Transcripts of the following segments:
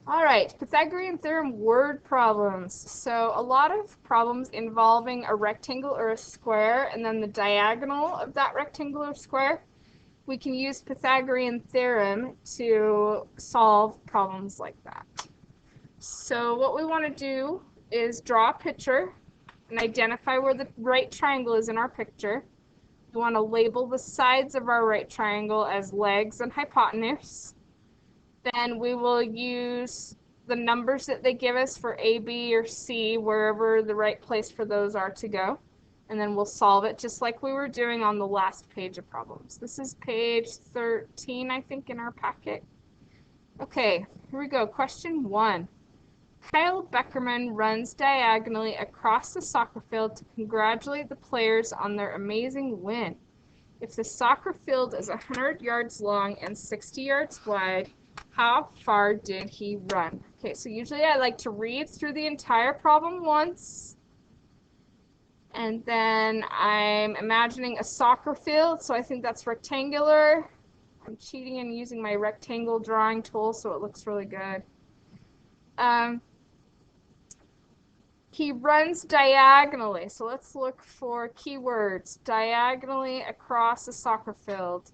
All right, Pythagorean theorem word problems. So a lot of problems involving a rectangle or a square and then the diagonal of that rectangle or square, we can use Pythagorean theorem to solve problems like that. So what we want to do is draw a picture and identify where the right triangle is in our picture. We want to label the sides of our right triangle as legs and hypotenuse. Then we will use the numbers that they give us for A, B, or C, wherever the right place for those are to go. And then we'll solve it just like we were doing on the last page of problems. This is page 13, I think, in our packet. Okay, here we go. Question 1. Kyle Beckerman runs diagonally across the soccer field to congratulate the players on their amazing win. If the soccer field is 100 yards long and 60 yards wide, how far did he run? Okay, so usually I like to read through the entire problem once, and then I'm imagining a soccer field, so I think that's rectangular. I'm cheating and using my rectangle drawing tool so it looks really good. He runs diagonally, so let's look for keywords. Diagonally across a soccer field.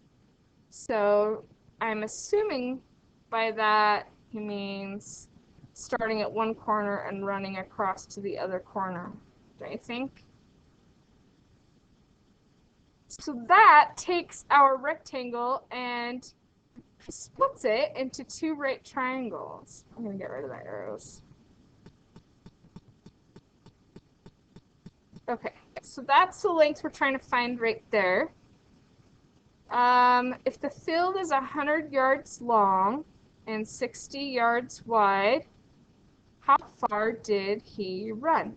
So I'm assuming by that he means starting at one corner and running across to the other corner. Don't you think? So that takes our rectangle and splits it into two right triangles. I'm going to get rid of the arrows. Okay, so that's the length we're trying to find right there. If the field is 100 yards long and 60 yards wide, how far did he run?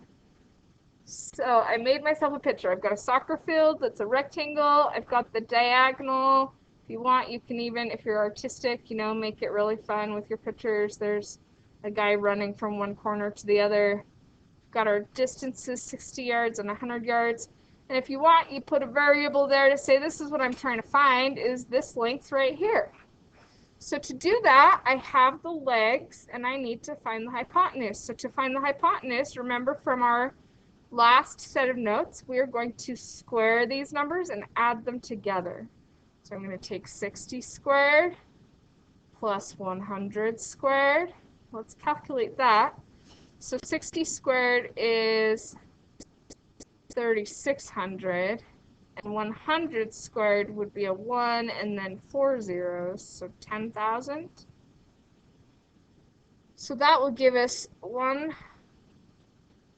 So I made myself a picture. I've got a soccer field that's a rectangle. I've got the diagonal. If you want, you can even, if you're artistic, you know, make it really fun with your pictures. There's a guy running from one corner to the other. Got our distances, 60 yards and 100 yards. And if you want, you put a variable there to say this is what I'm trying to find, is this length right here. So to do that, I have the legs and I need to find the hypotenuse. So to find the hypotenuse, remember from our last set of notes, we are going to square these numbers and add them together. So I'm going to take 60 squared plus 100 squared. Let's calculate that. So 60 squared is 3,600, and 100 squared would be a 1 and then 4 zeros, so 10,000. So that will give us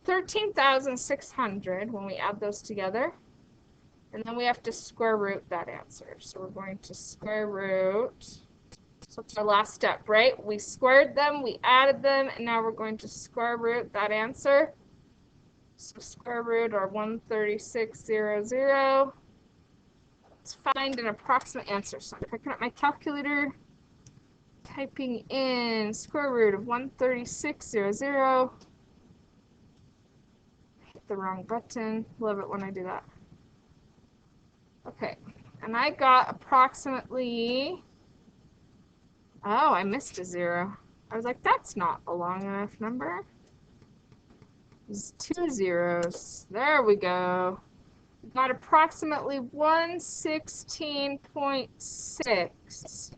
13,600 when we add those together. And then we have to square root that answer. So we're going to square root. So it's our last step, right? We squared them, we added them, and now we're going to square root that answer. So square root our 136,000. Let's find an approximate answer. So I'm picking up my calculator, typing in square root of 136,000. Hit the wrong button. Love it when I do that. Okay, and I got approximately, oh, I missed a 0. I was like, that's not a long enough number. There's 2 zeros. There we go. We got approximately 116.6.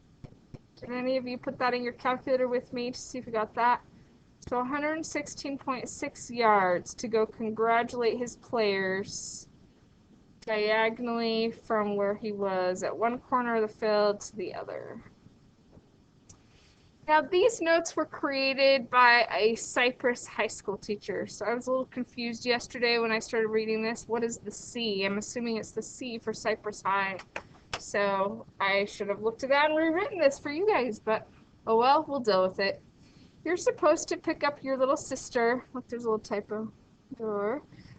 Did any of you put that in your calculator with me to see if you got that? So 116.6 yards to go congratulate his players diagonally from where he was at one corner of the field to the other. Now, these notes were created by a Cypress high school teacher, so I was a little confused yesterday when I started reading this. What is the C? I'm assuming it's the C for Cypress High. So I should have looked at that and rewritten this for you guys, but oh well, we'll deal with it. You're supposed to pick up your little sister. Look, there's a little typo.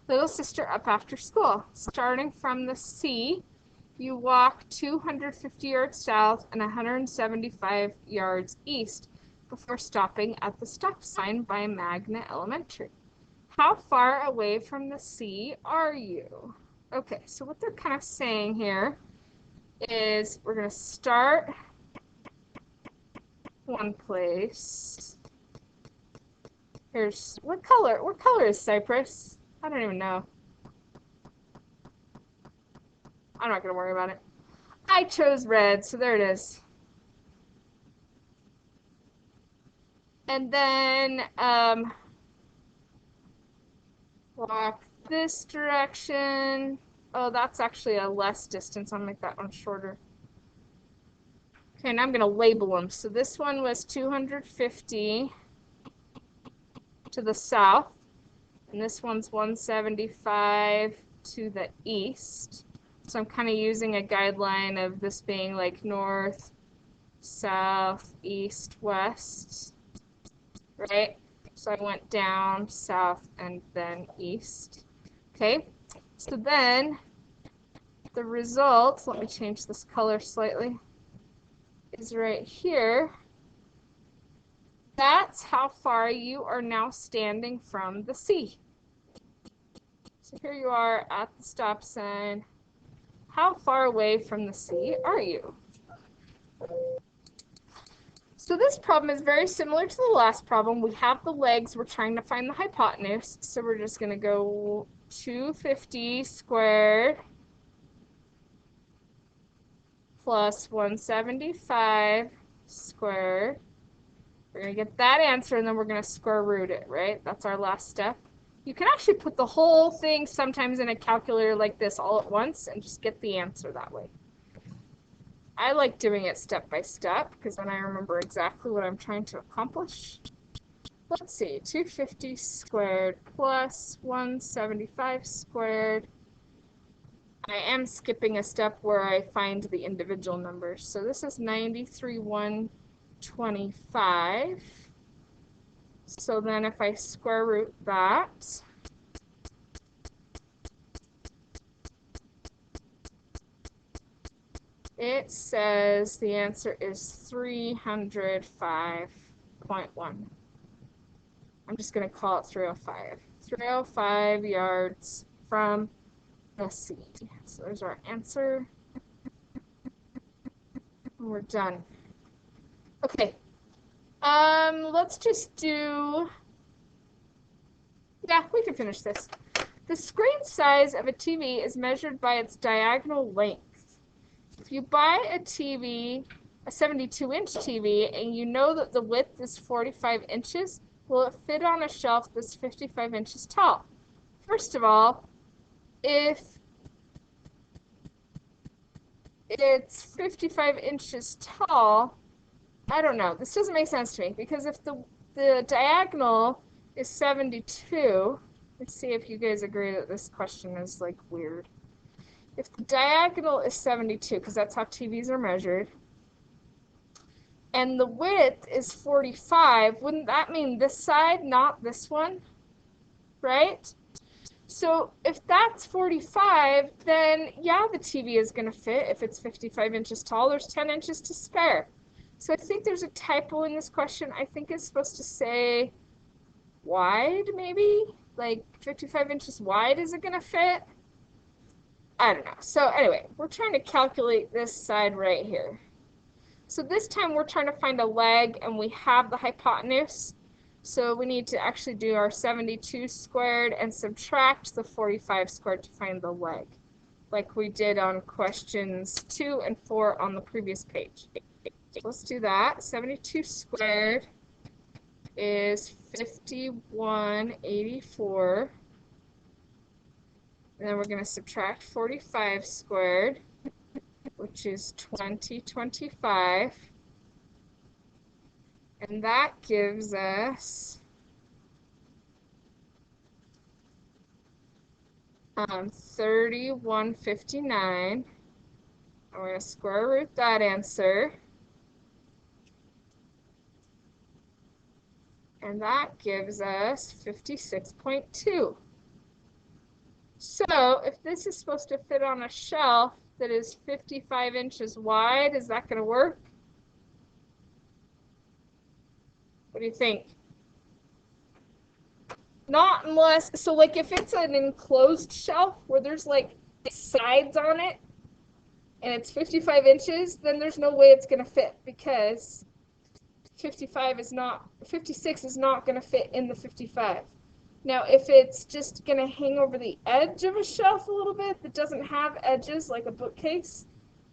Little sister up after school. Starting from the C, you walk 250 yards south and 175 yards east before stopping at the stop sign by Magna Elementary. How far away from the sea are you? Okay, so what they're kind of saying here is we're going to start one place Here's, what color? What color is Cypress? I don't even know. I'm not going to worry about it. I chose red, so there it is. And then walk this direction. Oh, that's actually a less distance. I'll make that one shorter. Okay, now I'm going to label them. So this one was 250 to the south, and this one's 175 to the east. So I'm kind of using a guideline of this being like north, south, east, west, right? So I went down, south, and then east. Okay, so then the result, let me change this color slightly, is right here. That's how far you are now standing from the sea. So here you are at the stop sign. How far away from the sea are you? So this problem is very similar to the last problem. We have the legs, we're trying to find the hypotenuse. So we're just going to go 250 squared plus 175 squared. We're going to get that answer, and then we're going to square root it, right? That's our last step. You can actually put the whole thing sometimes in a calculator like this all at once and just get the answer that way. I like doing it step by step because then I remember exactly what I'm trying to accomplish. Let's see, 250 squared plus 175 squared. I am skipping a step where I find the individual numbers. So this is 93,125. So then if I square root that, it says the answer is 305.1. I'm just going to call it 305. 305 yards from the sea. So there's our answer. And we're done. Okay. Let's just do, yeah, we can finish this. The screen size of a TV is measured by its diagonal length. If you buy a TV, a 72-inch TV, and you know that the width is 45 inches, will it fit on a shelf that's 55 inches tall? First of all, if it's 55 inches tall, I don't know. This doesn't make sense to me because if the diagonal is 72, let's see if you guys agree that this question is like weird. If the diagonal is 72, because that's how TVs are measured, and the width is 45, wouldn't that mean this side, not this one? Right? So if that's 45, then yeah, the TV is going to fit. If it's 55 inches tall, there's 10 inches to spare. So I think there's a typo in this question. I think it's supposed to say wide, maybe? Like 55 inches wide, is it going to fit? I don't know. So anyway, we're trying to calculate this side right here. So this time we're trying to find a leg, and we have the hypotenuse. So we need to actually do our 72 squared and subtract the 45 squared to find the leg, like we did on questions 2 and 4 on the previous page. So let's do that. 72 squared is 5184. And then we're going to subtract 45 squared, which is 2025. And that gives us 3159. I'm going to square root that answer. And that gives us 56.2. So if this is supposed to fit on a shelf that is 55 inches wide, is that going to work? What do you think? Not unless, so like if it's an enclosed shelf where there's like sides on it and it's 55 inches, then there's no way it's going to fit because 56 is not going to fit in the 55. Now, if it's just going to hang over the edge of a shelf a little bit that doesn't have edges like a bookcase,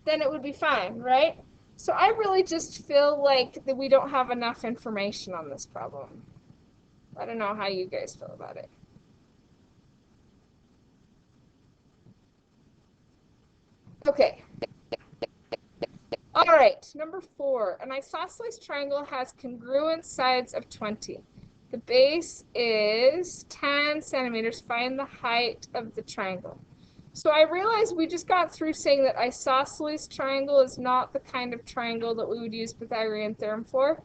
then it would be fine, right? So I really just feel like that we don't have enough information on this problem. I don't know how you guys feel about it. Okay. All right, number 4. An isosceles triangle has congruent sides of 20. The base is 10 centimeters. Find the height of the triangle. So I realize we just got through saying that isosceles triangle is not the kind of triangle that we would use Pythagorean theorem for.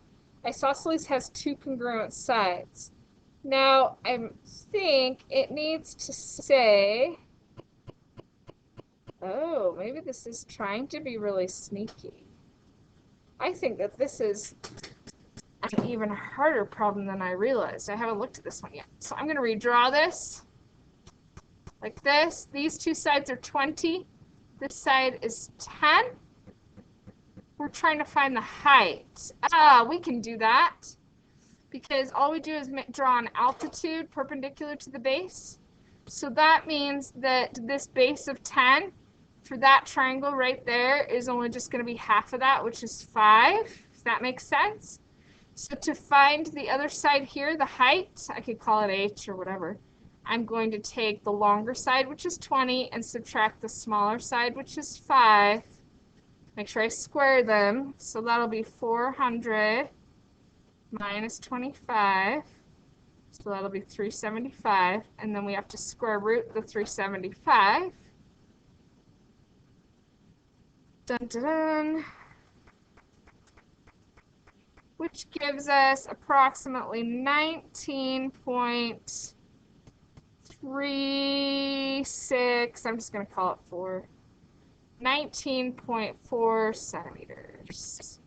Isosceles has 2 congruent sides. Now, I think it needs to say, oh, maybe this is trying to be really sneaky. I think that this is an even harder problem than I realized. I haven't looked at this one yet. So I'm going to redraw this like this. These 2 sides are 20. This side is 10. We're trying to find the height. We can do that because all we do is draw an altitude perpendicular to the base. So that means that this base of 10 for that triangle right there is only just going to be half of that, which is 5, if that makes sense. So to find the other side here, the height, I could call it h or whatever. I'm going to take the longer side, which is 20, and subtract the smaller side, which is 5. Make sure I square them. So that'll be 400 minus 25. So that'll be 375. And then we have to square root the 375. Dun, dun, dun. Which gives us approximately 19.36, I'm just going to call it 4, 19.4 centimeters.